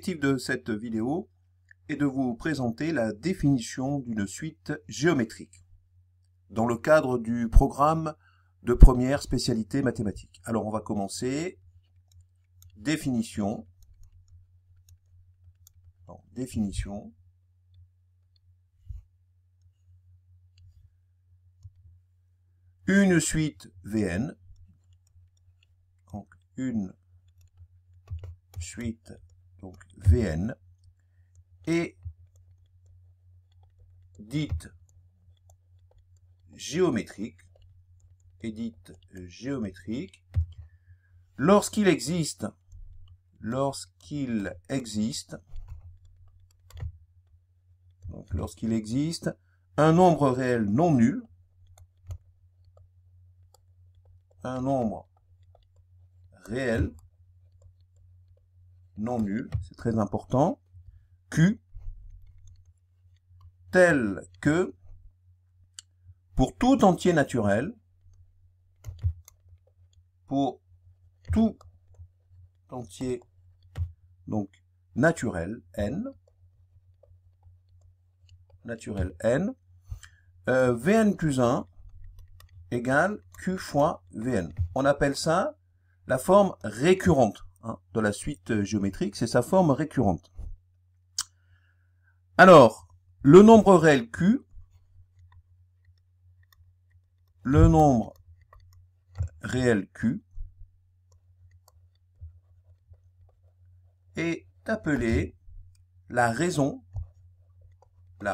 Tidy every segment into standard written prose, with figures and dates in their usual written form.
L'objectif de cette vidéo est de vous présenter la définition d'une suite géométrique dans le cadre du programme de première spécialité mathématiques. Alors on va commencer. Définition. Définition. Une suite Vn. Donc une suite donc Vn est dite géométrique lorsqu'il existe un nombre réel non nul, c'est très important, Q, tel que pour tout entier naturel, donc naturel n, Vn plus 1 égale Q fois Vn. On appelle ça la forme récurrente de la suite géométrique, c'est sa forme récurrente. Alors, le nombre réel Q, est appelé la raison de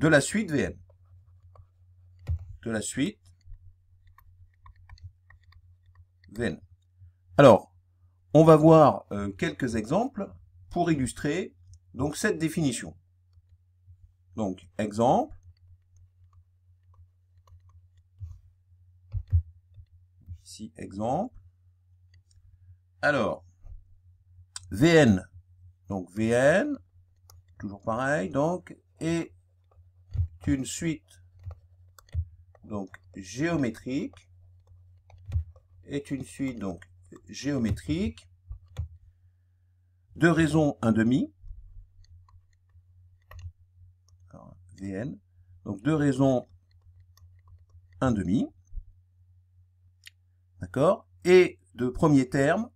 la suite Vn. Alors, on va voir quelques exemples pour illustrer donc cette définition. Donc, exemple. Ici, exemple. Alors, Vn, donc Vn, toujours pareil, donc, est une suite donc géométrique, de raison 1/2, Vn, donc de raison 1/2, d'accord, et de premier terme,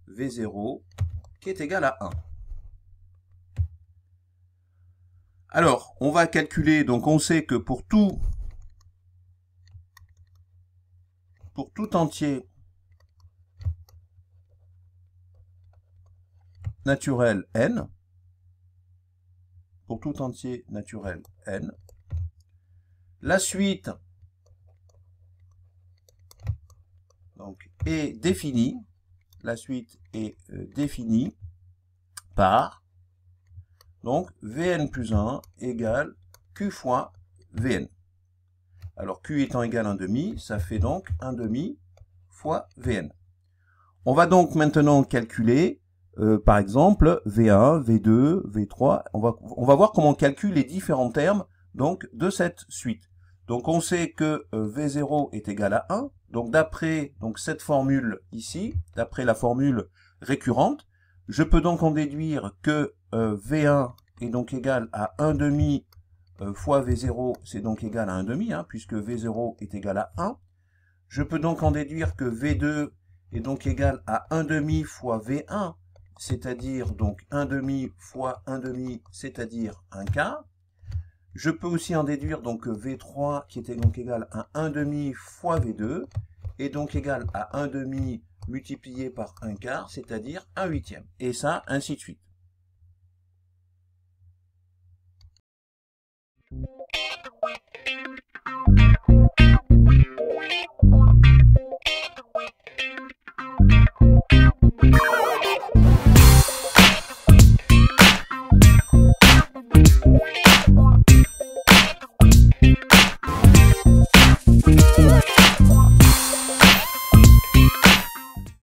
V0 qui est égal à 1. Alors, on va calculer, donc on sait que pour tout entier naturel n, la suite donc est définie, par donc Vn plus 1 égale Q fois Vn. Alors Q étant égal à 1/2, ça fait donc 1/2 fois Vn. On va donc maintenant calculer, par exemple, V1, V2, V3. On va voir comment on calcule les différents termes donc, de cette suite. Donc on sait que V0 est égal à 1. Donc d'après cette formule ici, d'après la formule récurrente, je peux donc en déduire que V1 est donc égal à 1/2 fois V0, c'est donc égal à 1/2, puisque V0 est égal à 1. Je peux donc en déduire que V2 est donc égal à 1/2 fois V1, c'est-à-dire donc 1/2 fois 1/2, c'est-à-dire 1/4. Je peux aussi en déduire donc V3 qui était donc égal à 1/2 fois V2 est donc égal à 1/2 multiplié par 1/4, c'est-à-dire 1/8. Et ça, ainsi de suite.